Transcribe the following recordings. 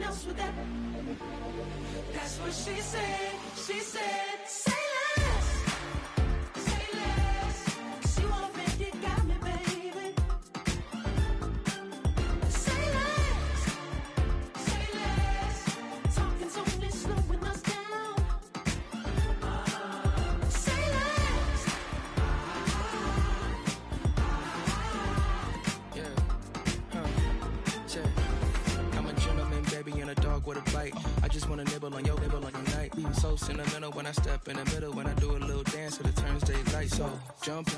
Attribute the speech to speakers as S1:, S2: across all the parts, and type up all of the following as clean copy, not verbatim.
S1: something else with that. That's what she said. She said, say less. Say less. 'Cause you already got me, baby. Say less. Say less. Talking's only slowing us down. Say less.
S2: I'm a gentleman, baby, and a dog with a bite. I just wanna nibble on your night. So sentimental when I step in the middle. When I do a little dance till it turns daylight. So jump,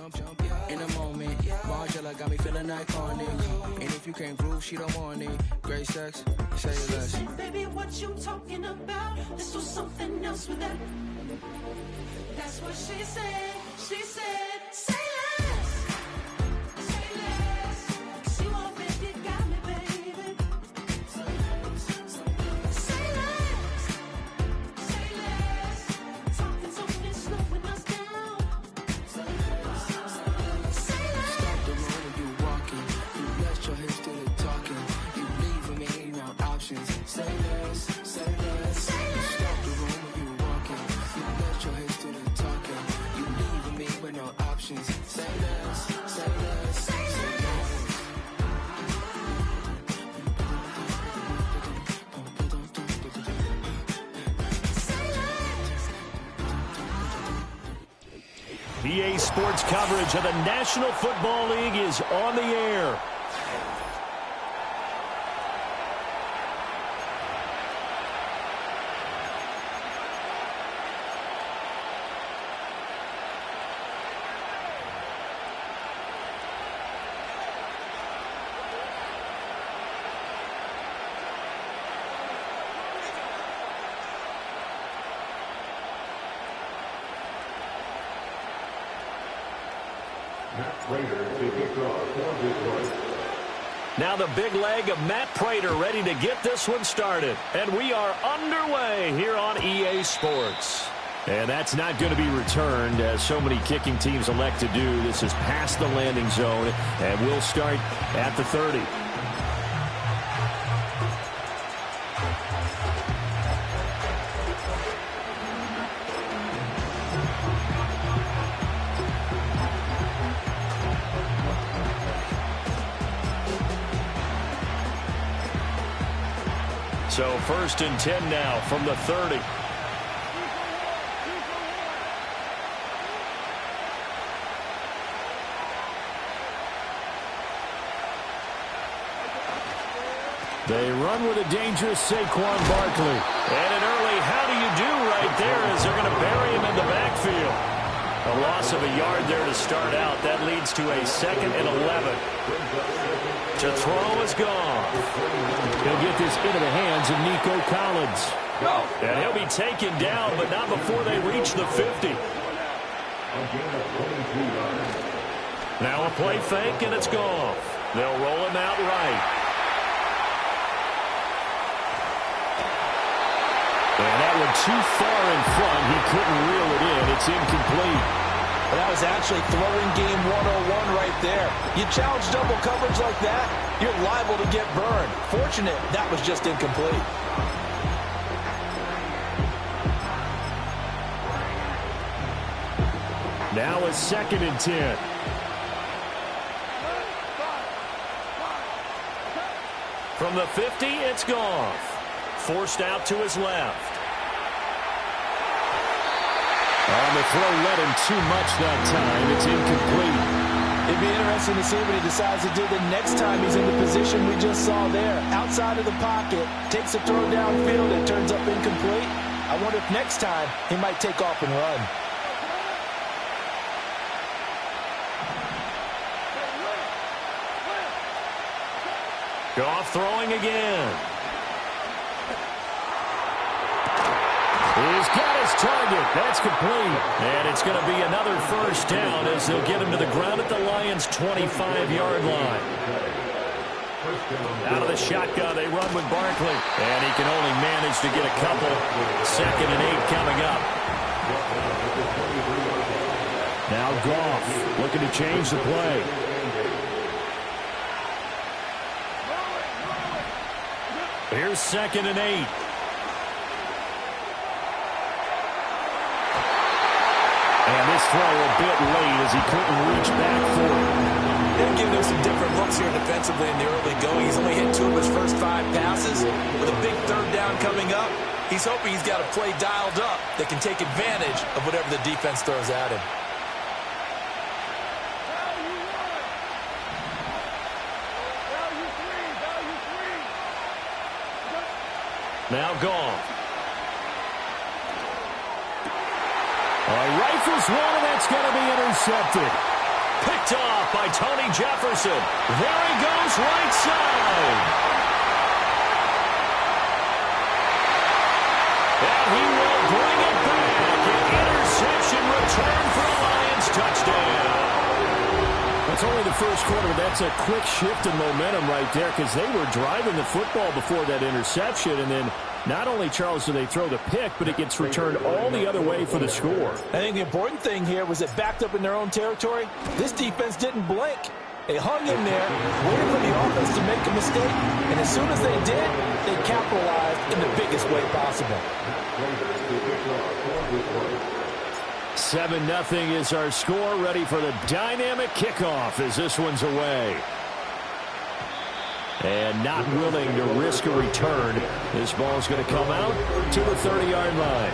S2: in a moment. Margella got me feeling iconic. And if you can't groove, she don't want it. Great sex, say less.
S1: She said, baby, what you talking about? Let's do something else with that. That's what she said. She said, say less. Say less. 'Cause you already got me, baby. Say less. Say less. Talking's only slowing us down. Say less. Say less.
S2: Stop the road when you walking. You rest your hips to the talking. You leaving me no options. Say less, say less.
S1: Say less.
S2: Stop the road when you walking. You rest your hips to the talking. You leaving me with no options. Say less, say less,
S1: Say
S2: say
S1: less.
S2: less.
S3: EA Sports coverage of the National Football League is on the air. Now the big leg of Matt Prater ready to get this one started. And we are underway here on EA Sports. And that's not going to be returned, as so many kicking teams elect to do. This is past the landing zone, and we'll start at the 30. So 1st and 10 now from the 30. They run with a dangerous Saquon Barkley. And an early how do you do right there as they're going to bury him in the backfield. A loss of a yard there to start out. That leads to a 2nd and 11. To throw is gone. He'll get this into the hands of Nico Collins. And he'll be taken down, but not before they reach the 50. Now a play fake, and it's gone. They'll roll him out right. And that one too far in front. He couldn't reel it in. It's incomplete.
S4: That was actually throwing game 101 right there. You challenge double coverage like that, you're liable to get burned. Fortunate that was just incomplete.
S3: Now a 2nd and 10. From the 50, it's gone. Forced out to his left. On the throw, led him too much that time. It's incomplete.
S4: It'd be interesting to see what he decides to do the next time he's in the position we just saw there. Outside of the pocket, takes a throw downfield, it turns up incomplete. I wonder if next time he might take off and run.
S3: Goff throwing again. He's got his target. That's complete. And it's going to be another 1st down as they'll get him to the ground at the Lions' 25-yard line. Out of the shotgun, they run with Barkley. And he can only manage to get a couple. 2nd and 8 coming up. Now Goff looking to change the play. Here's 2nd and 8. And this throw a bit late as he couldn't reach back for it.
S4: They're giving him some different looks here defensively in the early going. He's only hit 2 of his first 5 passes. With a big 3rd down coming up, he's hoping he's got a play dialed up that can take advantage of whatever the defense throws at him.
S3: Now gone. Rifles one, and that's going to be intercepted. Picked off by Tony Jefferson. There he goes, right side. And he will bring it back. An interception return for a Lions touchdown. That's only the first quarter. That's a quick shift in momentum right there because they were driving the football before that interception, and then not only, Charles, do they throw the pick, but it gets returned all the other way for the score.
S4: I think the important thing here was it backed up in their own territory. This defense didn't blink. They hung in there, waited for the offense to make a mistake, and as soon as they did, they capitalized in the biggest way possible.
S3: 7-0 is our score, ready for the dynamic kickoff as this one's away. And not willing to risk a return. This ball's going to come out to the 30-yard line.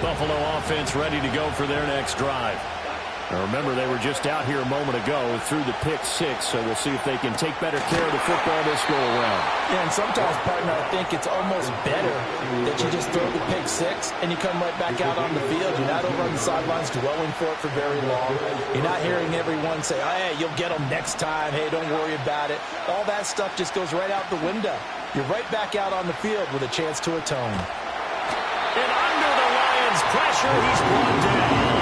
S3: Buffalo offense ready to go for their next drive. Now remember, they were just out here a moment ago through the pick 6, so we'll see if they can take better care of the football this go-around.
S4: Yeah, and sometimes, partner, I think it's almost better that you just throw the pick 6 and you come right back out on the field. You're not over on the sidelines dwelling for it for very long. You're not hearing everyone say, oh, hey, you'll get them next time. Hey, don't worry about it. All that stuff just goes right out the window. You're right back out on the field with a chance to atone.
S3: And under the Lions' pressure, he's brought down.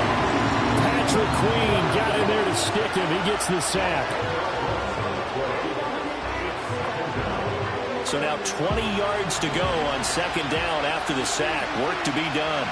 S3: Patrick Queen got in there to stick him. He gets the sack. So now 20 yards to go on 2nd down after the sack. Work to be done.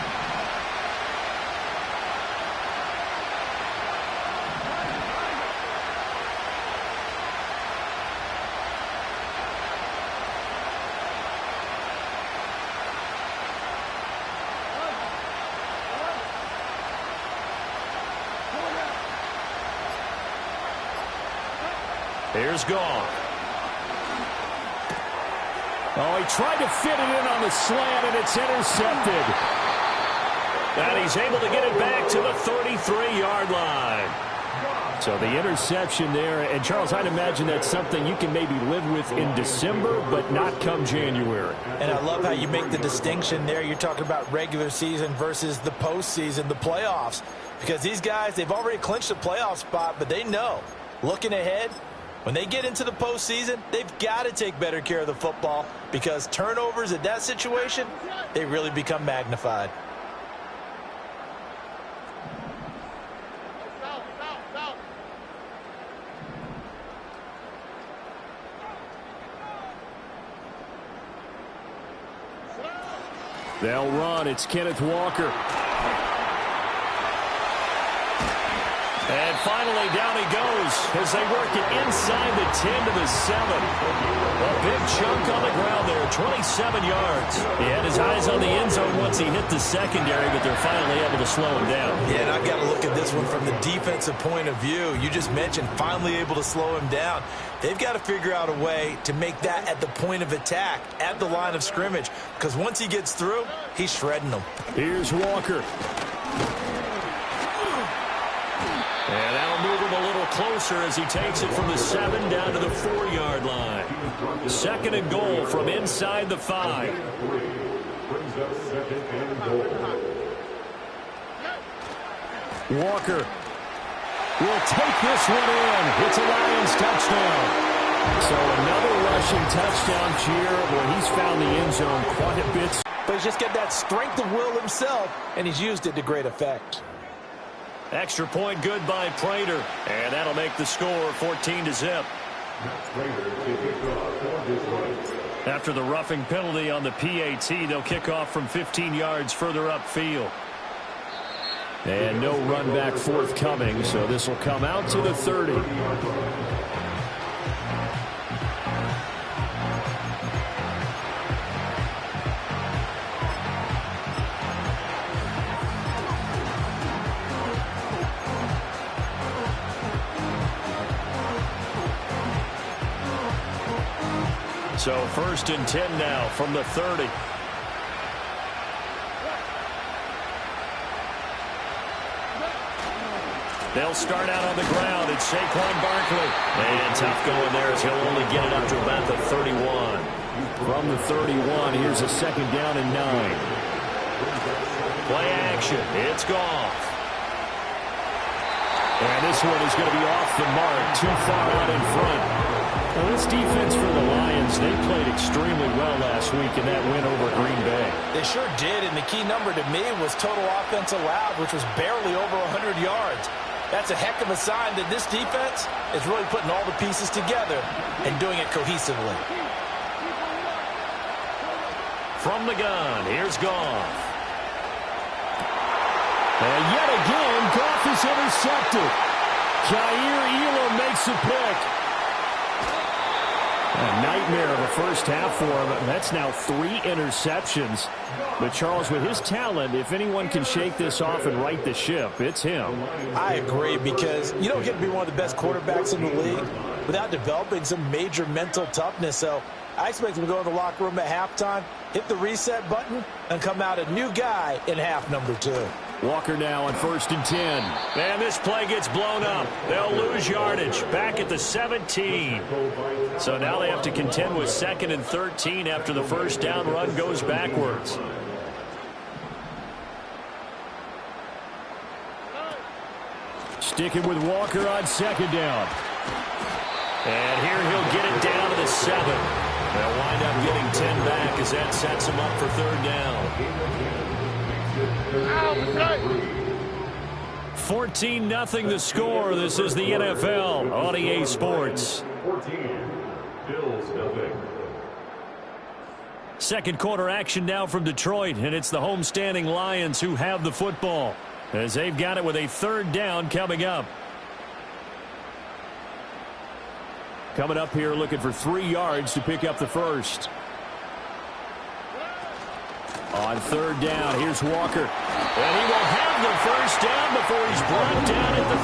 S3: Here's Gone. Oh, he tried to fit it in on the slant, and it's intercepted. And he's able to get it back to the 33-yard line. So the interception there. And, Charles, I'd imagine that's something you can maybe live with in December, but not come January.
S4: And I love how you make the distinction there. You're talking about regular season versus the postseason, the playoffs. Because these guys, they've already clinched a playoff spot, but they know, looking ahead, when they get into the postseason, they've got to take better care of the football because turnovers in that situation, they really become magnified.
S3: They'll run. It's Kenneth Walker. And finally, down he goes as they work it inside the 10 to the 7. A big chunk on the ground there, 27 yards. He had his eyes on the end zone once he hit the secondary, but they're finally able to slow him down.
S4: Yeah, and I've got to look at this one from the defensive point of view. You just mentioned finally able to slow him down. They've got to figure out a way to make that at the point of attack, at the line of scrimmage, because once he gets through, he's shredding them.
S3: Here's Walker. And that'll move him a little closer as he takes it from the 7 down to the 4-yard line. 2nd and goal from inside the 5. Walker will take this one in. It's a Lions touchdown. So another rushing touchdown cheer where he's found the end zone quite a bit.
S4: But he's just got that strength of will himself, and he's used it to great effect.
S3: Extra point good by Prater. And that'll make the score 14-0. After the roughing penalty on the PAT, they'll kick off from 15 yards further upfield. And no run back forthcoming, so this will come out to the 30. So 1st and 10 now from the 30. They'll start out on the ground. It's Saquon Barkley. And tough going there as he'll only get it up to about the 31. From the 31, here's a 2nd down and 9. Play action. It's Goff. And this one is going to be off the mark, too far out in front. Now, this defense for the Lions, they played extremely well last week in that win over Green Bay.
S4: They sure did, and the key number to me was total offense allowed, which was barely over 100 yards. That's a heck of a sign that this defense is really putting all the pieces together and doing it cohesively.
S3: From the gun, here's Goff. And yet again, Goff is intercepted. Jair Elam makes a pick. A nightmare of a first half for him. That's now 3 interceptions. But, Charles, with his talent, if anyone can shake this off and right the ship, it's him.
S4: I agree, because you don't get to be one of the best quarterbacks in the league without developing some major mental toughness. So I expect him to go in the locker room at halftime, hit the reset button, and come out a new guy in half number 2.
S3: Walker now on 1st and 10. And this play gets blown up. They'll lose yardage. Back at the 17. So now they have to contend with 2nd and 13 after the first down run goes backwards. Sticking with Walker on 2nd down. And here he'll get it down to the 7. They'll wind up getting 10 back as that sets him up for 3rd down. 14-0 the score. This is the NFL on EA Sports.
S5: 14, Bills nothing.
S3: Second quarter action now from Detroit, and it's the homestanding Lions who have the football as they've got it with a 3rd down coming up. Coming up here looking for 3 yards to pick up the first. On 3rd down, here's Walker. And he will have the first down before he's brought down at the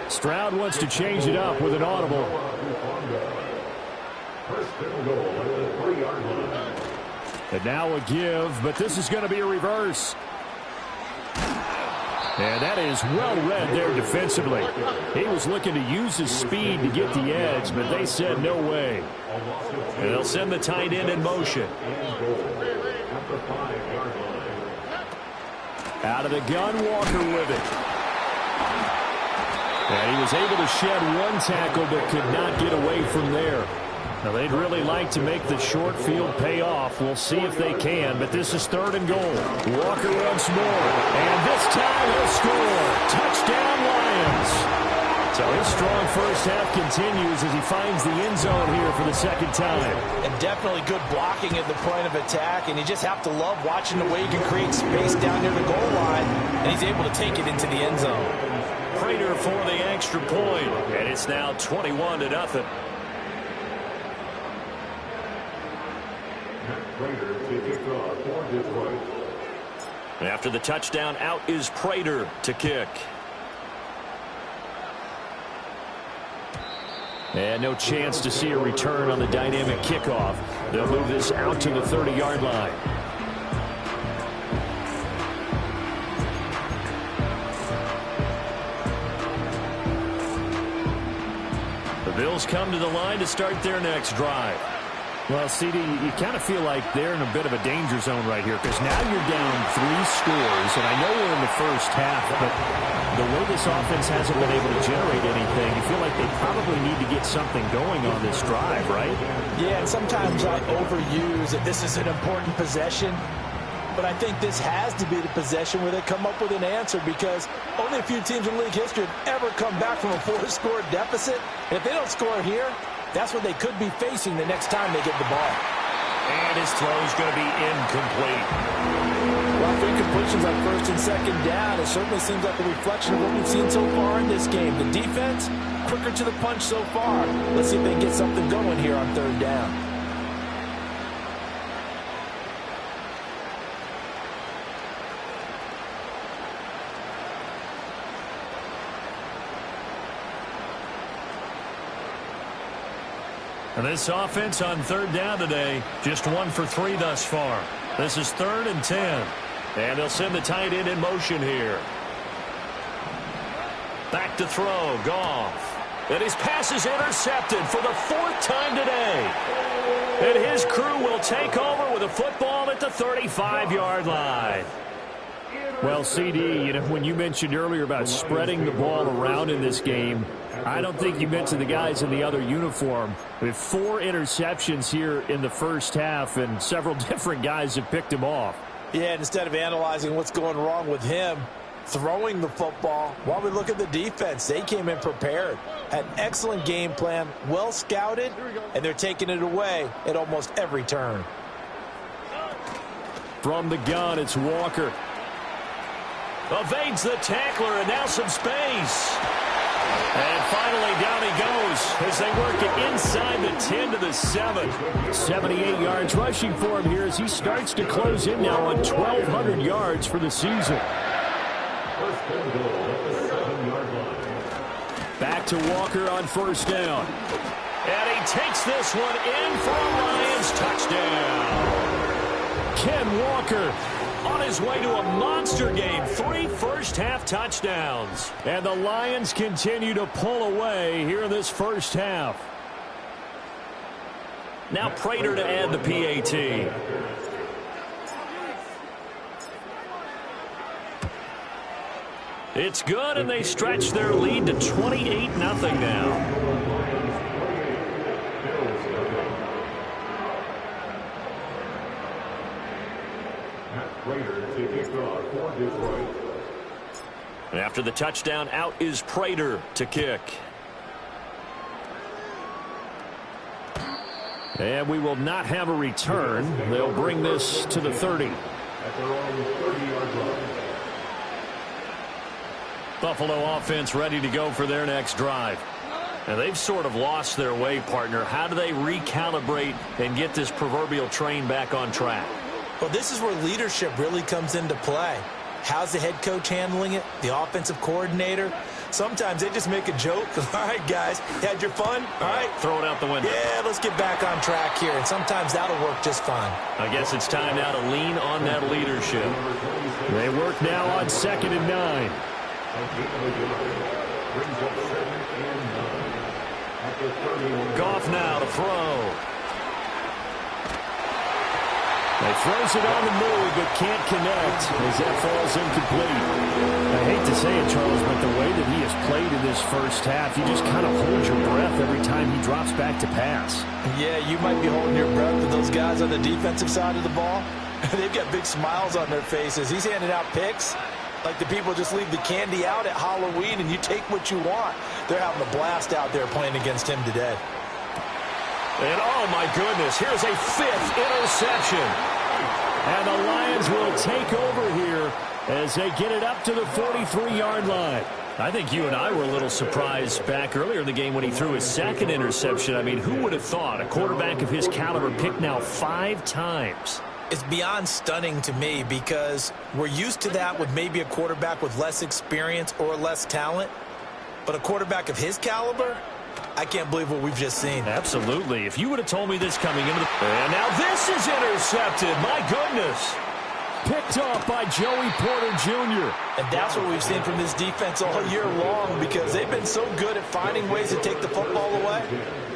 S3: 3. Stroud wants to change it up with an audible. And now a give, but this is going to be a reverse. And that is well read there defensively. He was looking to use his speed to get the edge, but they said no way. And they'll send the tight end in motion. Out of the gun, Walker with it. And he was able to shed 1 tackle, but could not get away from there. Now, they'd really like to make the short field pay off. We'll see if they can, but this is 3rd and goal. Walker once more, and this time he'll score. Touchdown, Lions. So his strong first half continues as he finds the end zone here for the 2nd time.
S4: And definitely good blocking at the point of attack, and you just have to love watching the way he can create space down near the goal line, and he's able to take it into the end zone.
S3: Prater for the extra point, and it's now 21-0. After the touchdown, out is Prater to kick. And no chance to see a return on the dynamic kickoff. They'll move this out to the 30-yard line. The Bills come to the line to start their next drive. Well, CD, you kind of feel like they're in a bit of a danger zone right here because now you're down 3 scores, and I know we're in the first half, but the way this offense hasn't been able to generate anything, you feel like they probably need to get something going on this drive, right?
S4: Yeah, and sometimes I overuse that this is an important possession, But I think this has to be the possession where they come up with an answer, because only a few teams in league history have ever come back from a 4-score deficit. And if they don't score here, that's what they could be facing the next time they get the ball.
S3: And his throw is going to be incomplete.
S4: Well, for incompletions on first and second down, it certainly seems like a reflection of what we've seen so far in this game. The defense, quicker to the punch so far. Let's see if they can get something going here on third down.
S3: And this offense on third down today, just 1 for 3 thus far. This is 3rd and 10. And they'll send the tight end in motion here. Back to throw, Goff. And his pass is intercepted for the 4th time today. And his crew will take over with a football at the 35-yard line. Well, CD, you know, when you mentioned earlier about spreading the ball around in this game, I don't think you mentioned the guys in the other uniform. With 4 interceptions here in the first half, and several different guys have picked him off.
S4: Yeah, and instead of analyzing what's going wrong with him throwing the football, while we look at the defense, they came in prepared. Had an excellent game plan, well scouted, and they're taking it away at almost every turn.
S3: From the gun, it's Walker. Evades the tackler, and now some space. And finally, down he goes as they work it inside the 10 to the 7. 78 yards rushing for him here as he starts to close in now on 1,200 yards for the season. Back to Walker on first down. And he takes this one in for a Lions touchdown. Ken Walker on his way to a monster game. 3 first-half touchdowns. And the Lions continue to pull away here in this first half. Now Prater to add the PAT. It's good, and they stretch their lead to 28-0 now. After the touchdown, out is Prater to kick. And we will not have a return. They'll bring this to the 30.
S5: At their own 30-yard line.
S3: Buffalo offense ready to go for their next drive. And they've sort of lost their way, partner. How do they recalibrate and get this proverbial train back on track?
S4: Well, this is where leadership really comes into play. How's the head coach handling it? The offensive coordinator? Sometimes they just make a joke. All right, guys, you had your fun? All right.
S3: Throw it out the window.
S4: Yeah, let's get back on track here. And sometimes that'll work just fine.
S3: I guess it's time now to lean on that leadership. They work now on 2nd and 9. Goff now to throw. He throws it on the move, but can't connect as that falls incomplete. I hate to say it, Charles, but the way that he has played in this first half, you just kind of hold your breath every time he drops back to pass.
S4: Yeah, you might be holding your breath, but those guys on the defensive side of the ball, they've got big smiles on their faces. He's handing out picks like the people just leave the candy out at Halloween and you take what you want. They're having a blast out there playing against him today.
S3: And oh my goodness, here's a 5th interception. And the Lions will take over here as they get it up to the 43-yard line. I think you and I were a little surprised back earlier in the game when he threw his 2nd interception. I mean, who would have thought a quarterback of his caliber picked now 5 times?
S4: It's beyond stunning to me because we're used to that with maybe a quarterback with less experience or less talent. But a quarterback of his caliber, I can't believe what we've just seen.
S3: Absolutely. If you would have told me this coming into the... And now this is intercepted. My goodness. Picked off by Joey Porter Jr.
S4: And that's what we've seen from this defense all year long because they've been so good at finding ways to take the football away.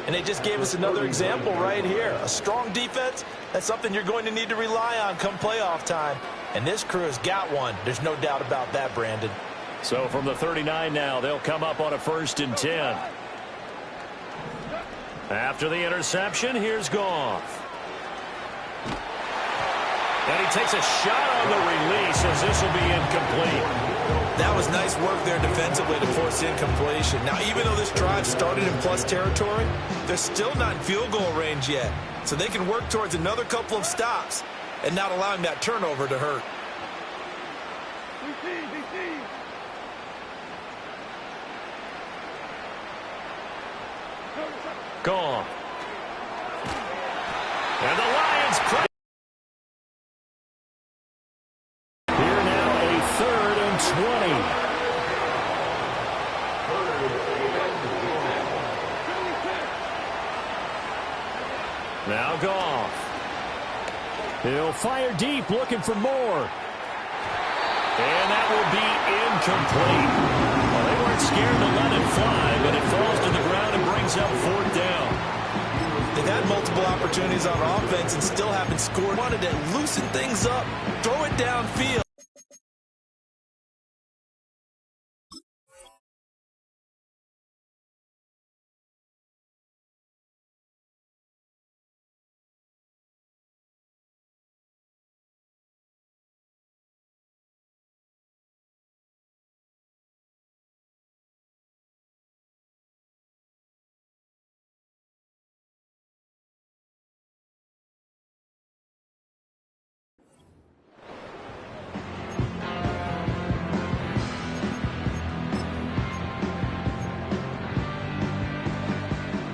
S4: And they just gave us another example right here. A strong defense, that's something you're going to need to rely on come playoff time. And this crew has got one. There's no doubt about that, Brandon.
S3: So from the 39 now, they'll come up on a 1st and 10. After the interception, here's Goff. And he takes a shot on the release as this will be incomplete.
S4: That was nice work there defensively to force incompletion. Now, even though this drive started in plus territory, they're still not in field goal range yet. So they can work towards another couple of stops and not allowing that turnover to hurt.
S3: Gone. And the Lions play. Here now a 3rd and 20. Now Goff. He'll fire deep, looking for more. And that will be incomplete. Well, they weren't scared to let it fly, but it falls to the ground and brings up 4th down.
S4: They've had multiple opportunities on offense and still haven't scored. Wanted to loosen things up, throw it downfield.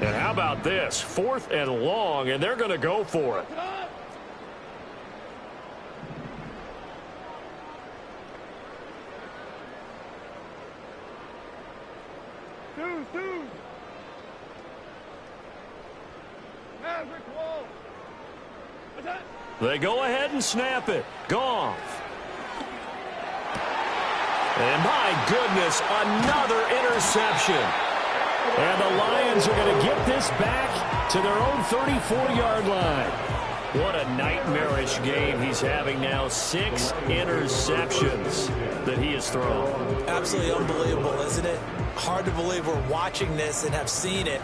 S3: And how about this? 4th and long, and they're going to go for it. They go ahead and snap it. Goff. And my goodness, another interception. And the Lions are going to get this back to their own 34-yard line. What a nightmarish game he's having now. 6 interceptions that he has thrown.
S4: Absolutely unbelievable, isn't it? Hard to believe we're watching this and have seen it,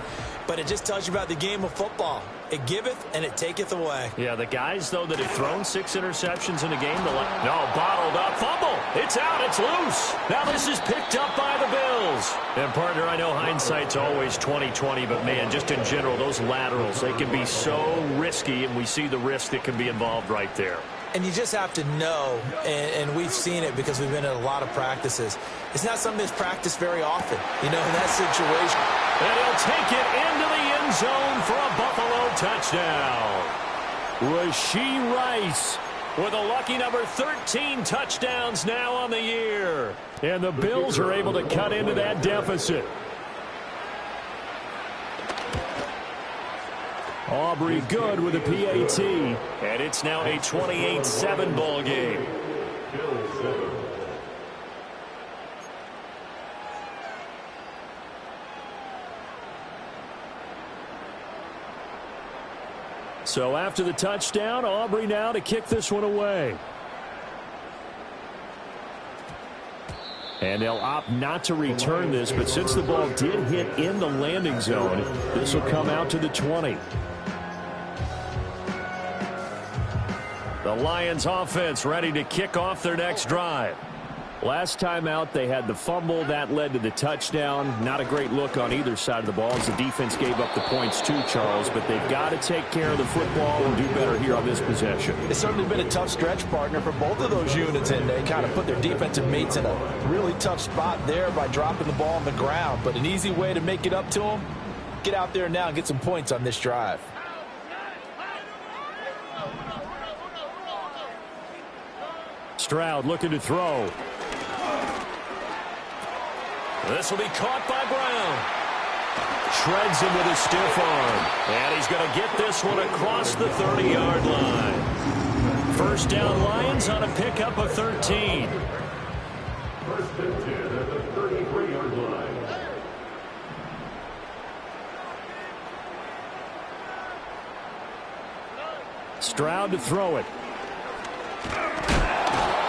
S4: but it just tells you about the game of football. It giveth and it taketh away.
S3: Yeah, the guys, though, that have thrown 6 interceptions in a game, bottled up, fumble. It's out, it's loose. Now this is picked up by the Bills. And, partner, I know hindsight's always 20/20, but, man, just in general, those laterals, they can be so risky, and we see the risk that can be involved right there.
S4: And you just have to know, and we've seen it because we've been at a lot of practices. It's not something that's practiced very often, in that situation.
S3: And he'll take it into the end zone for a Buffalo touchdown. Rashee Rice with a lucky number 13 touchdowns now on the year. And the Bills are able to cut into that deficit. Aubrey good with a PAT. And it's now a 28-7 ball game. So after the touchdown, Aubrey now to kick this one away. And they'll opt not to return this, but since the ball did hit in the landing zone, this will come out to the 20. The Lions offense ready to kick off their next drive. Last time out, they had the fumble. That led to the touchdown. Not a great look on either side of the ball as the defense gave up the points too, Charles. But they've got to take care of the football and do better here on this possession.
S4: It's certainly been a tough stretch, partner, for both of those units, and they kind of put their defensive mates in a really tough spot there by dropping the ball on the ground. But an easy way to make it up to them, get out there now and get some points on this drive.
S3: Stroud looking to throw. This will be caught by Brown. Shreds him with a stiff arm. And he's going to get this one across the 30-yard line. First down Lions on a pickup of 13.
S5: First and 10 at the 33-yard line.
S3: Stroud to throw it.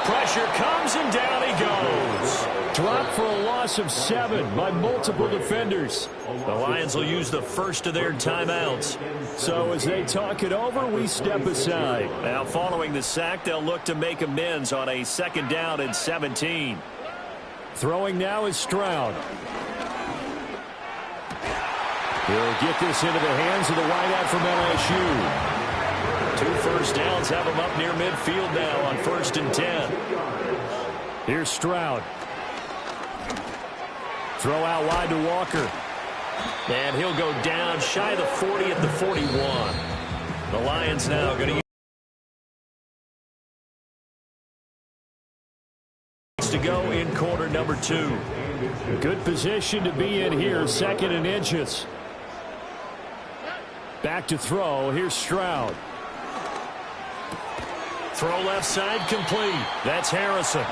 S3: Pressure comes and down he goes. Dropped for a loss of 7 by multiple defenders. The Lions will use the first of their timeouts. So as they talk it over, we step aside. Now following the sack, they'll look to make amends on a 2nd down and 17. Throwing now is Stroud. He'll get this into the hands of the wideout from LSU. 2 first downs have him up near midfield now on 1st and 10. Here's Stroud. Throw out wide to Walker. And he'll go down shy of the 40 at the 41. The Lions now going to use to go in quarter number 2. Good position to be in here, 2nd and inches. Back to throw. Here's Stroud. Throw left side complete. That's Harrison.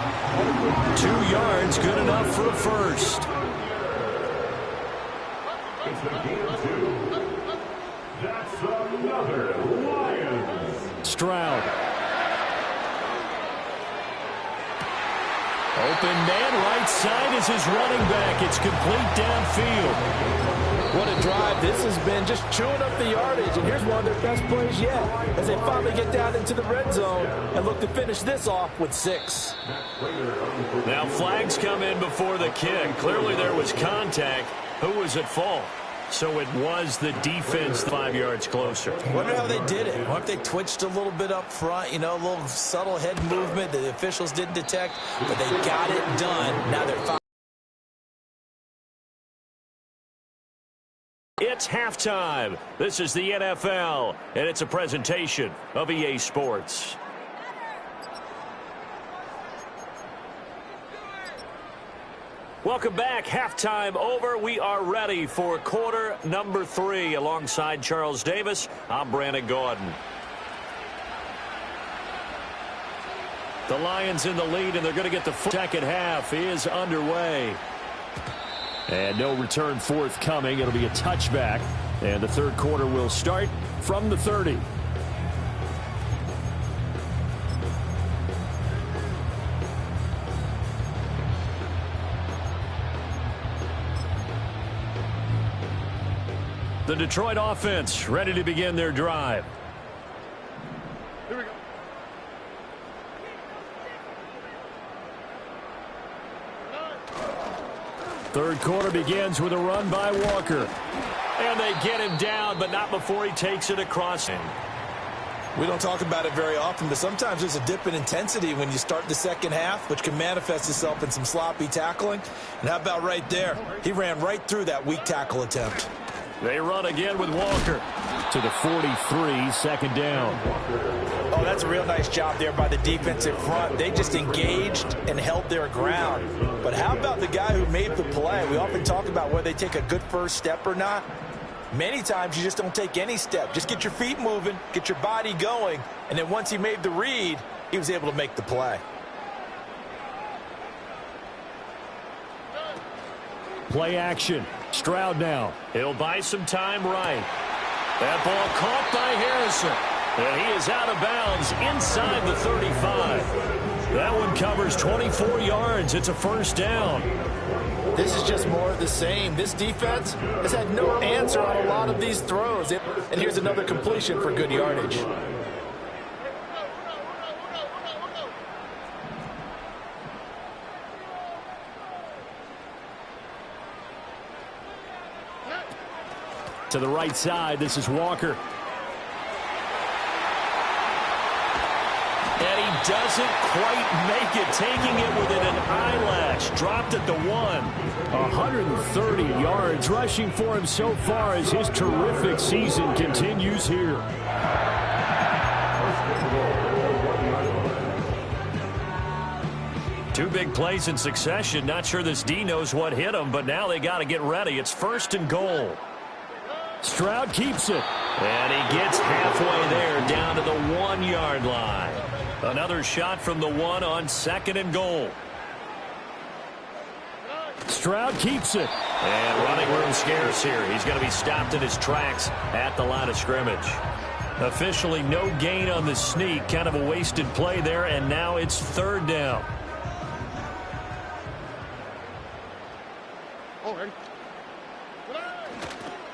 S3: 2 yards, good enough for a first.
S5: It's the game 2. That's another Lions.
S3: Stroud. Open man, right side is his running back. It's complete downfield.
S4: What a drive this has been, just chewing up the yardage. And here's one of their best plays yet as they finally get down into the red zone and look to finish this off with 6.
S3: Now flags come in before the kick. Clearly there was contact. Who was at fault? So it was the defense 5 yards closer.
S4: Wonder how they did it. Wonder if they twitched a little bit up front, you know, a little subtle head movement that the officials didn't detect, but they got it done. Now they're fine.
S3: It's halftime. This is the NFL, and it's a presentation of EA Sports. Welcome back. Halftime over. We are ready for quarter number 3. Alongside Charles Davis, I'm Brandon Gordon. The Lions in the lead, and they're going to get the second half is underway. And no return forthcoming. It'll be a touchback. And the 3rd quarter will start from the 30. The Detroit offense ready to begin their drive. Here we go. Third quarter begins with a run by Walker. And they get him down, but not before he takes it across.
S4: We don't talk about it very often, but sometimes there's a dip in intensity when you start the second half, which can manifest itself in some sloppy tackling. And how about right there? He ran right through that weak tackle attempt.
S3: They run again with Walker to the 43, 2nd down.
S4: Oh, that's a real nice job there by the defensive front. They just engaged and held their ground. But how about the guy who made the play? We often talk about whether they take a good first step or not. Many times you just don't take any step. Just get your feet moving, get your body going, and then once he made the read, he was able to make the play.
S3: Play action. Stroud now. He'll buy some time right. That ball caught by Harrison. And he is out of bounds inside the 35. That one covers 24 yards. It's a first down.
S4: This is just more of the same. This defense has had no answer on a lot of these throws. And here's another completion for good yardage.
S3: To the right side, this is Walker. And he doesn't quite make it, taking it within an eyelash. Dropped at the 1. 130 yards rushing for him so far as his terrific season continues here. Two big plays in succession. Not sure this D knows what hit him, but now they got to get ready. It's 1st and goal. Stroud keeps it. And he gets halfway there, down to the 1-yard line. Another shot from the 1 on 2nd and goal. Stroud keeps it. And running room scarce here. He's going to be stopped in his tracks at the line of scrimmage. Officially no gain on the sneak. Kind of a wasted play there, and now it's 3rd down.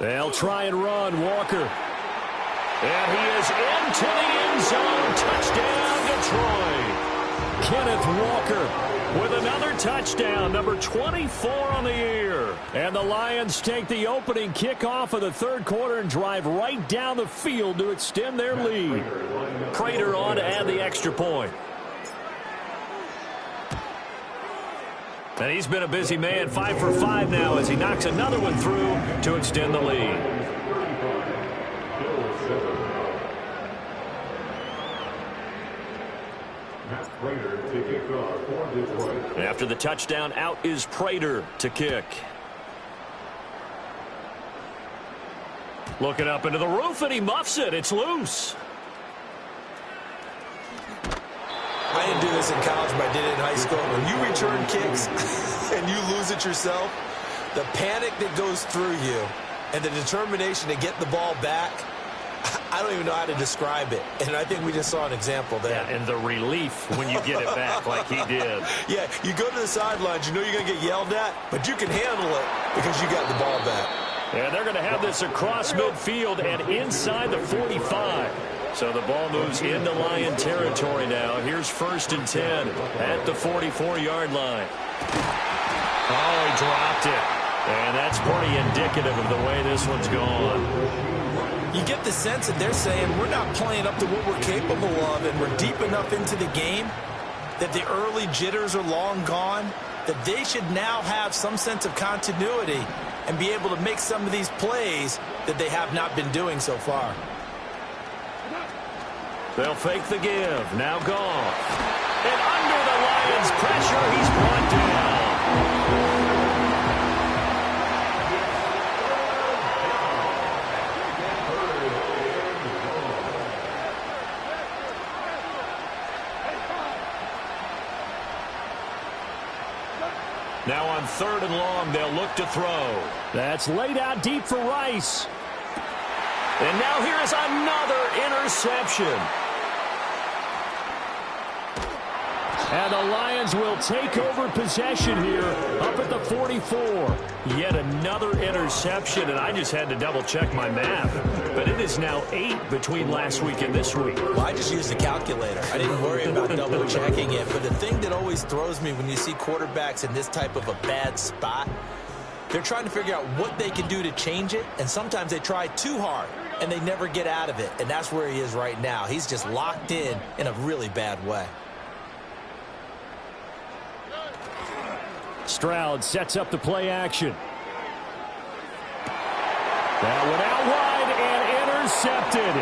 S3: They'll try and run. Walker. And he is into the end zone. Touchdown, Detroit. Kenneth Walker with another touchdown, number 24 on the year. And the Lions take the opening kickoff of the third quarter and drive right down the field to extend their lead. Prater on to add the extra point. And he's been a busy man, 5 for 5 now as he knocks another one through to extend the lead. After the touchdown, out is Prater to kick. Looking up into the roof, and he muffs it. It's loose.
S4: I didn't do this in college, but I did it in high school. When you return kicks and you lose it yourself, the panic that goes through you and the determination to get the ball back, I don't even know how to describe it. And I think we just saw an example there.
S3: Yeah, and the relief when you get it back like he did.
S4: Yeah, you go to the sidelines, you know you're going to get yelled at, but you can handle it because you got the ball back.
S3: And they're going to have this across midfield and inside the 45. So the ball moves into Lion territory now. Here's 1st and 10 at the 44-yard line. Oh, he dropped it. And that's pretty indicative of the way this one's gone.
S4: You get the sense that they're saying we're not playing up to what we're capable of, and we're deep enough into the game that the early jitters are long gone, that they should now have some sense of continuity and be able to make some of these plays that they have not been doing so far.
S3: They'll fake the give. Now Goff. And under the Lions' pressure, he's brought down. Now on 3rd and long, they'll look to throw. That's laid out deep for Rice. And now here's another interception. And the Lions will take over possession here up at the 44. Yet another interception, and I just had to double-check my math. But it is now 8 between last week and this week.
S4: Well, I just used the calculator. I didn't worry about double-checking it. But the thing that always throws me when you see quarterbacks in this type of a bad spot, they're trying to figure out what they can do to change it, and sometimes they try too hard, and they never get out of it. And that's where he is right now. He's just locked in a really bad way.
S3: Stroud sets up the play action. That one out wide and intercepted.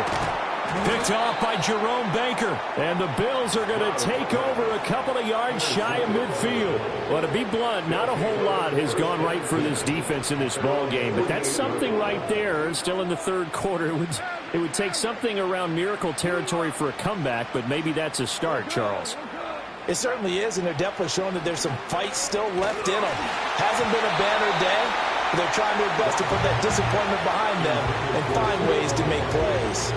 S3: Picked off by Jerome Baker. And the Bills are going to take over a couple of yards shy of midfield. Well, to be blunt, not a whole lot has gone right for this defense in this ball game. But that's something right there. Still in the third quarter. It would take something around miracle territory for a comeback, but maybe that's a start, Charles.
S4: It certainly is, and they're definitely showing that there's some fight still left in them. Hasn't been a banner day, but they're trying their best to put that disappointment behind them and find ways to make plays.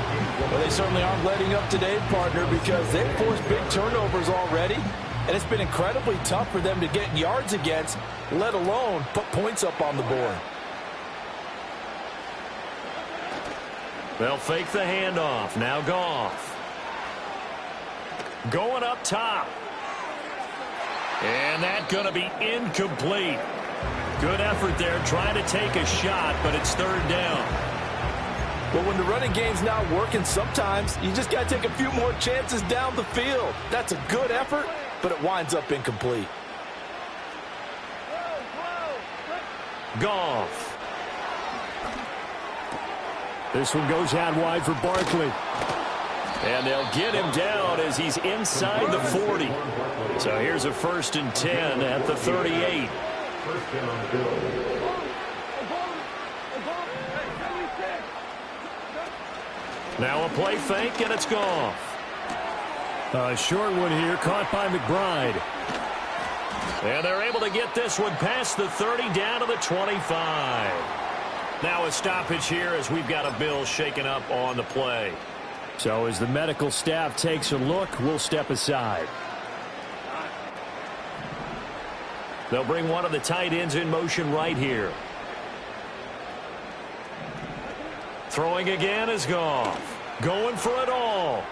S4: Well, they certainly aren't letting up today, partner, because they've forced big turnovers already, and it's been incredibly tough for them to get yards against, let alone put points up on the board.
S3: They'll fake the handoff. Now Goff. Going up top. And that's going to be incomplete. Good effort there trying to take a shot, but it's 3rd down.
S4: Well, when the running game's not working, sometimes you just got to take a few more chances down the field. That's a good effort, but it winds up incomplete.
S3: Goff. This one goes out wide for Barkley. And they'll get him down as he's inside the 40. So here's a 1st and 10 at the 38. Now a play fake, and it's Goff. A short one here, caught by McBride. And they're able to get this one past the 30 down to the 25. Now a stoppage here as we've got a Bill shaken up on the play. So as the medical staff takes a look, we'll step aside. They'll bring one of the tight ends in motion right here. Throwing again is Goff. Going for it all.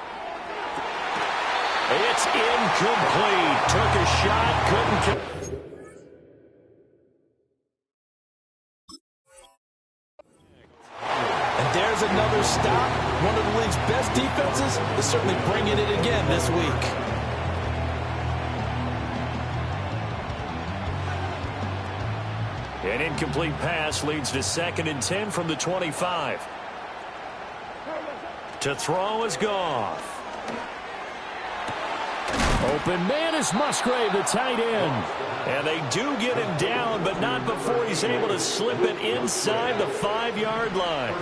S3: It's incomplete. Took a shot, couldn't.
S4: And there's another stop. One of the league's best defenses is certainly bringing it again this week.
S3: An incomplete pass leads to 2nd and 10 from the 25. To throw is Goff. Open man is Musgrave, the tight end. And they do get him down, but not before he's able to slip it inside the 5-yard line.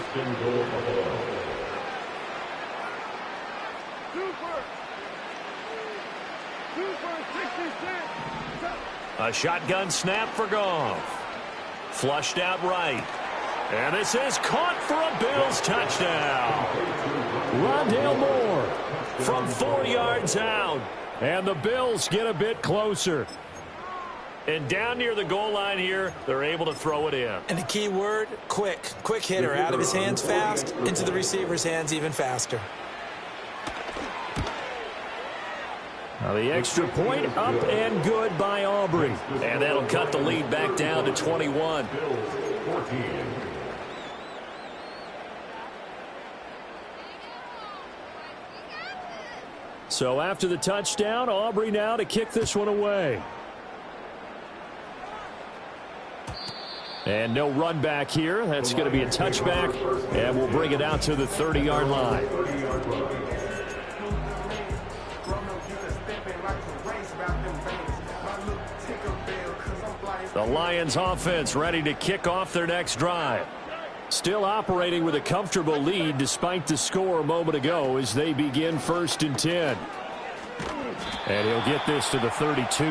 S3: A shotgun snap for Goff. Flushed out right. And this is caught for a Bills touchdown. Rondale Moore from 4 yards out. And the Bills get a bit closer. And down near the goal line here, they're able to throw it in.
S4: And the key word, quick. Quick hitter. Out of his hands fast, into the receiver's hands even faster.
S3: Now the extra point up and good by Aubrey. And that'll cut the lead back down to 21. So after the touchdown, Aubrey now to kick this one away. And no run back here. That's going to be a touchback. And we'll bring it out to the 30-yard line. The Lions offense ready to kick off their next drive. Still operating with a comfortable lead despite the score a moment ago as they begin 1st and 10. And he'll get this to the 32.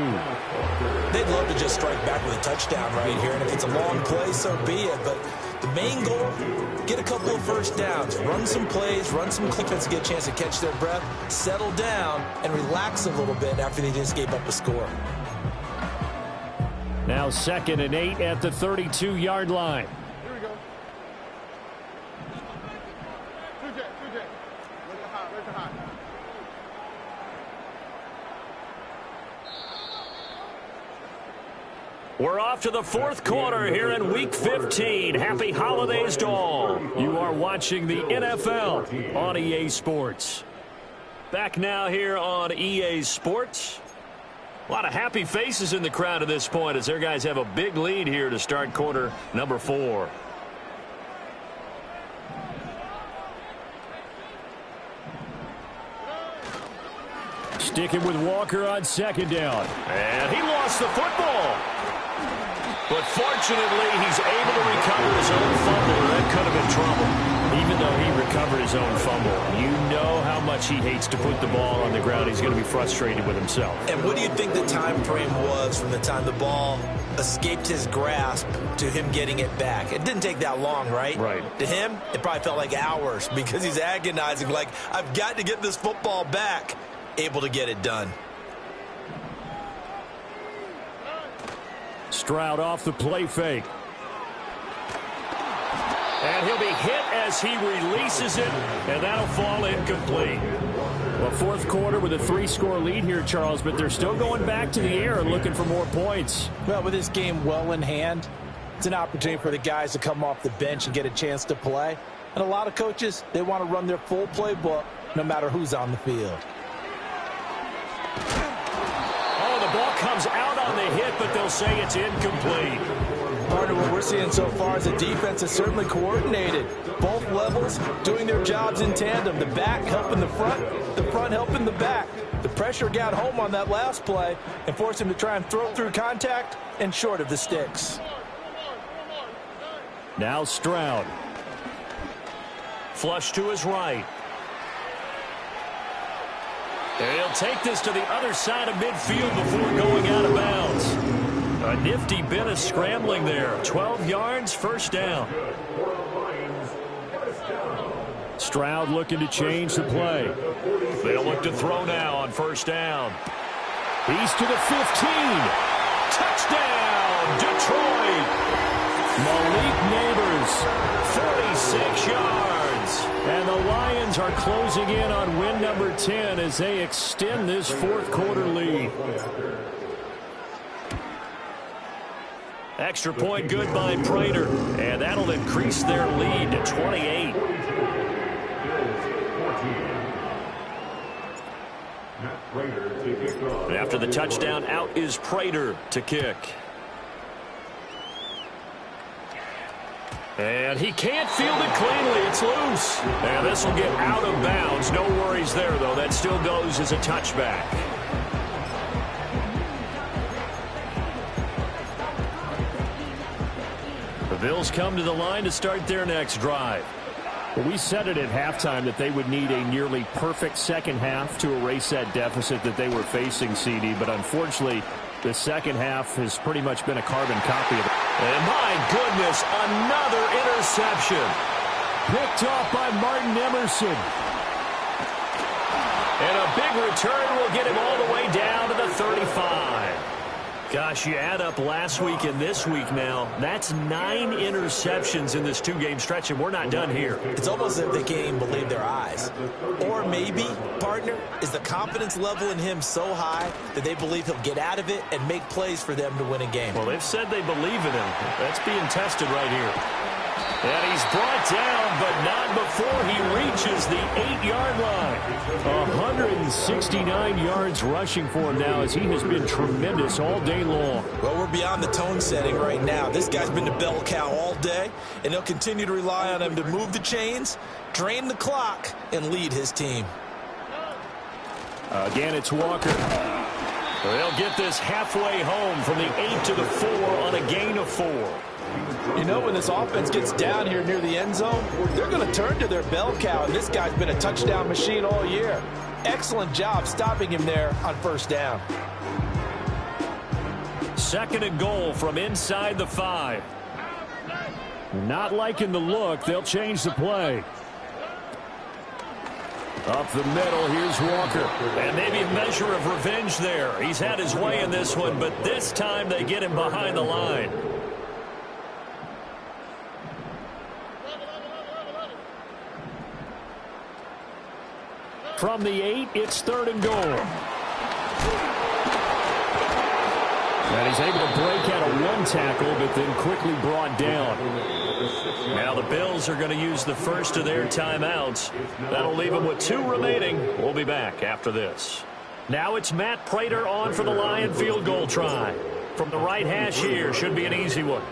S4: They'd love to just strike back with a touchdown right here, and if it's a long play, so be it. But the main goal, get a couple of first downs, run some plays, run some defense to get a chance to catch their breath, settle down, and relax a little bit after they just gave up a score.
S3: Now 2nd and 8 at the 32-yard line.
S6: Here we go. 2J. Where's the high?
S3: We're off to the 4th quarter here in Week 15. Happy holidays to all. You are watching the NFL on EA Sports. Back now here on EA Sports. A lot of happy faces in the crowd at this point as their guys have a big lead here to start quarter number 4. Sticking with Walker on 2nd down. And he lost the football. But fortunately, he's able to recover his own fumble, or that could have been trouble. Even though he recovered his own fumble, you know how much he hates to put the ball on the ground. He's going to be frustrated with himself.
S4: And what do you think the time frame was from the time the ball escaped his grasp to him getting it back? It didn't take that long, right?
S3: Right.
S4: To him, it probably felt like hours because he's agonizing, like, I've got to get this football back. Able to get it done.
S3: Stroud off the play fake. And he'll be hit as he releases it, and that'll fall incomplete. Well, 4th quarter with a 3-score lead here, Charles, but they're still going back to the air and looking for more points.
S4: Well, with this game well in hand, it's an opportunity for the guys to come off the bench and get a chance to play. And a lot of coaches, they want to run their full playbook no matter who's on the field.
S3: Oh, the ball comes out on the hit, but they'll say it's incomplete.
S4: Partner, what we're seeing so far is the defense is certainly coordinated. Both levels doing their jobs in tandem. The back helping the front helping the back. The pressure got home on that last play and forced him to try and throw through contact and short of the sticks.
S3: Now Stroud. Flush to his right. And he'll take this to the other side of midfield before going out of bounds. A nifty bit of scrambling there. 12 yards, 1st down. Stroud looking to change the play. They'll look to throw now on 1st down. He's to the 15. Touchdown, Detroit. Malik Neighbors goes. 46 yards. And the Lions are closing in on win number 10 as they extend this fourth quarter lead. Extra point good by Prater, and that'll increase their lead to 28. After the touchdown, out is Prater to kick. And he can't field it cleanly. It's loose. And this will get out of bounds. No worries there, though. That still goes as a touchback. The Bills come to the line to start their next drive.
S7: Well, we said it at halftime that they would need a nearly perfect second half to erase that deficit that they were facing, CD. But unfortunately, the second half has pretty much been a carbon copy of it.
S3: And my goodness, another interception.
S7: Picked off by Martin Emerson.
S3: And a big return will get him all the way down to the 35. Gosh, you add up last week and this week now, that's 9 interceptions in this two-game stretch, and we're not done here.
S4: It's almost as if they can't even believe their eyes. Or maybe, partner, is the confidence level in him so high that they believe he'll get out of it and make plays for them to win a game.
S3: Well, they've said they believe in him. That's being tested right here. And he's brought down, but not before he reaches the 8-yard line.
S7: 169 yards rushing for him now as he has been tremendous all day long.
S4: Well, we're beyond the tone setting right now. This guy's been the bell cow all day, and they'll continue to rely on him to move the chains, drain the clock, and lead his team.
S7: Again, it's Walker.
S3: They'll get this halfway home from the 8 to the 4 on a gain of 4.
S4: You know, when this offense gets down here near the end zone, they're going to turn to their bell cow, and this guy's been a touchdown machine all year. Excellent job stopping him there on first down.
S3: 2nd and goal from inside the 5.
S7: Not liking the look. They'll change the play.
S3: Up the middle, here's Walker. And maybe a measure of revenge there. He's had his way in this one, but this time they get him behind the line.
S7: From the 8, it's 3rd and goal. And he's able to break out of one tackle, but then quickly brought down.
S3: Now the Bills are going to use the first of their timeouts. That'll leave them with 2 remaining. We'll be back after this. Now it's Matt Prater on for the Lion field goal try. From the right hash here, should be an easy one.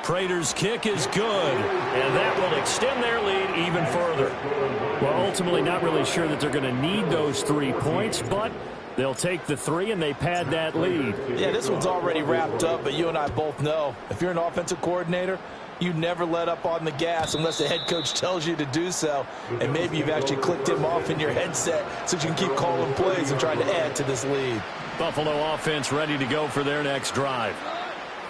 S3: Prater's kick is good, and that will extend their lead even further.
S7: Well, ultimately not really sure that they're going to need those 3 points, but they'll take the 3 and they pad that lead.
S4: Yeah, this one's already wrapped up, but you and I both know if you're an offensive coordinator, you never let up on the gas unless the head coach tells you to do so. And maybe you've actually clicked him off in your headset so you can keep calling plays and trying to add to this lead.
S3: Buffalo offense ready to go for their next drive.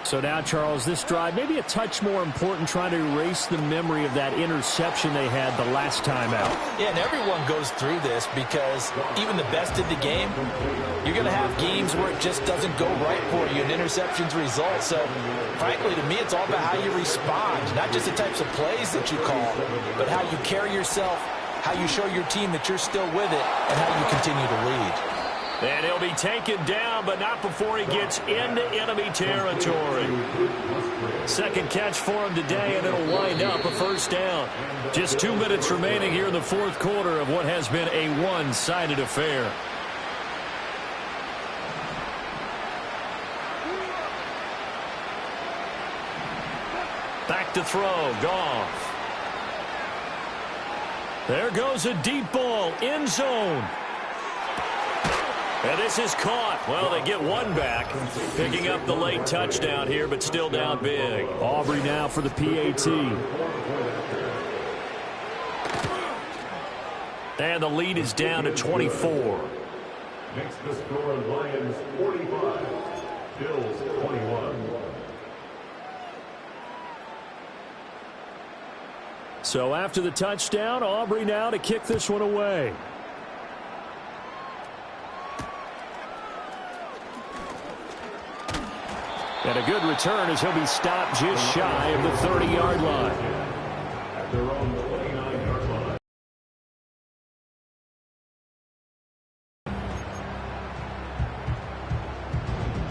S7: So now, Charles, this drive maybe a touch more important, trying to erase the memory of that interception they had the last time out.
S4: Yeah, and everyone goes through this because even the best in the game, you're going to have games where it just doesn't go right for you and interceptions result. So, frankly, to me, it's all about how you respond, not just the types of plays that you call, but how you carry yourself, how you show your team that you're still with it, and how you continue to lead.
S3: And he'll be taken down, but not before he gets into enemy territory. 2nd catch for him today, and it'll wind up a first down. Just 2 minutes remaining here in the 4th quarter of what has been a one-sided affair. Back to throw, Goff. There goes a deep ball, end zone. And this is caught. Well, they get one back, picking up the late touchdown here, but still down big.
S7: Aubrey now for the PAT.
S3: And the lead is down to 24.
S5: Makes the score Lions 45, Bills 21.
S7: So after the touchdown, Aubrey now to kick this one away.
S3: And a good return as he'll be stopped just shy of the 30-yard line.
S5: At their own 29-yard line.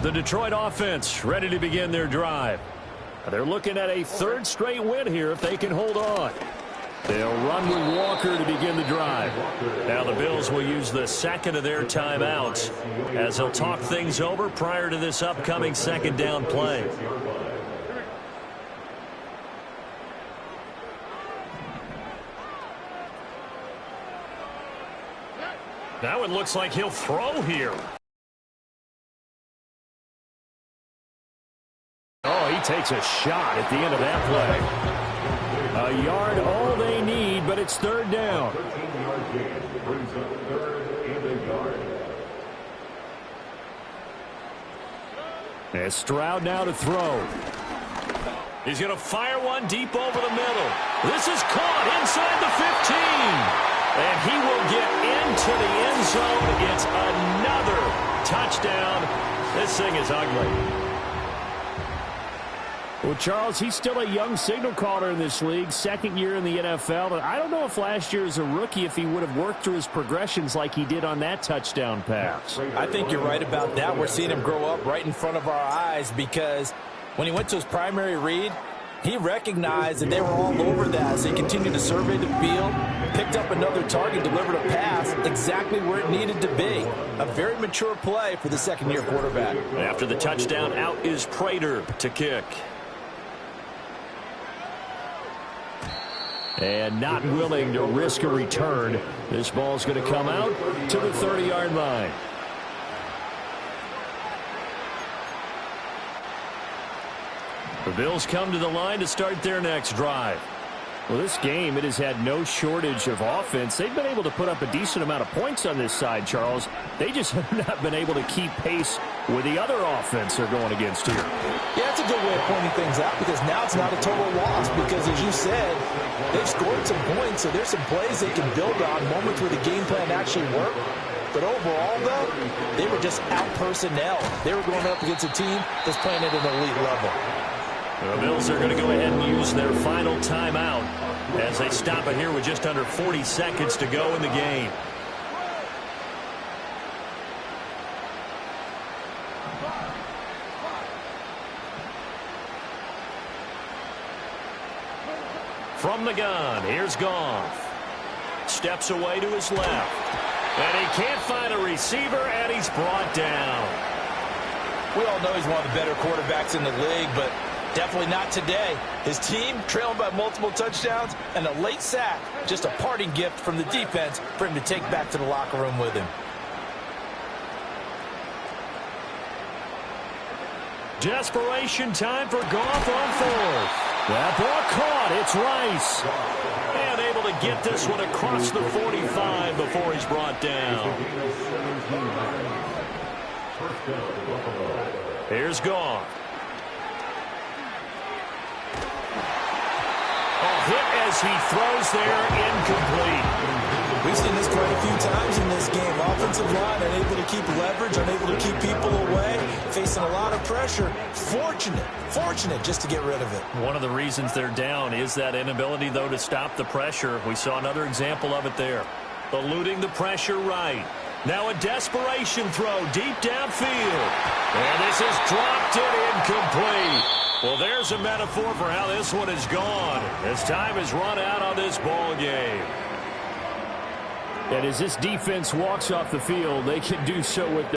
S3: The Detroit offense ready to begin their drive. They're looking at a third straight win here if they can hold on. They'll run with Walker to begin the drive. Now the Bills will use the second of their timeouts as they'll talk things over prior to this upcoming second down play. Now it looks like he'll throw here. Oh, he takes a shot at the end of that play. A yard, all they need, but it's third down.
S5: 13-yard gain brings up third and a yard.
S3: And Stroud now to throw. He's going to fire one deep over the middle. This is caught inside the 15. And he will get into the end zone. It's another touchdown. This thing is ugly. Well, Charles, he's still a young signal caller in this league, second year in the NFL. But I don't know if last year as a rookie if he would have worked through his progressions like he did on that touchdown pass.
S4: I think you're right about that. We're seeing him grow up right in front of our eyes because when he went to his primary read, he recognized that they were all over that. So he continued to survey the field, picked up another target, delivered a pass exactly where it needed to be. A very mature play for the second-year quarterback.
S3: After the touchdown, out is Prater to kick. And not willing to risk a return. This ball's going to come out to the 30-yard line. The Bills come to the line to start their next drive. Well, this game, it has had no shortage of offense. They've been able to put up a decent amount of points on this side, Charles. They just have not been able to keep pace with the other offense they're going against here.
S4: Yeah, that's a good way of pointing things out because now it's not a total loss because, as you said, they've scored some points, so there's some plays they can build on, moments where the game plan actually worked. But overall, though, they were just out-personnel. They were going up against a team that's playing at an elite level.
S3: The Bills are going to go ahead and use their final timeout as they stop it here with just under 40 seconds to go in the game. From the gun, here's Goff. Steps away to his left. And he can't find a receiver, and he's brought down.
S4: We all know he's one of the better quarterbacks in the league, but definitely not today. His team trailing by multiple touchdowns and a late sack. Just a parting gift from the defense for him to take back to the locker room with him.
S3: Desperation time for Goff on fourth. That ball caught. It's Rice. And able to get this one across the 45 before he's brought down. Here's Goff. Hit as he throws there, incomplete.
S4: We've seen this quite a few times in this game. Offensive line unable to keep leverage, unable to keep people away, facing a lot of pressure. Fortunate just to get rid of it.
S3: One of the reasons they're down is that inability, though, to stop the pressure. We saw another example of it there. Eluding the pressure right. Now a desperation throw deep downfield. And this is dropped and incomplete. Well, there's a metaphor for how this one is gone. As time has run out on this ball game.
S7: And as this defense walks off the field, they can do so with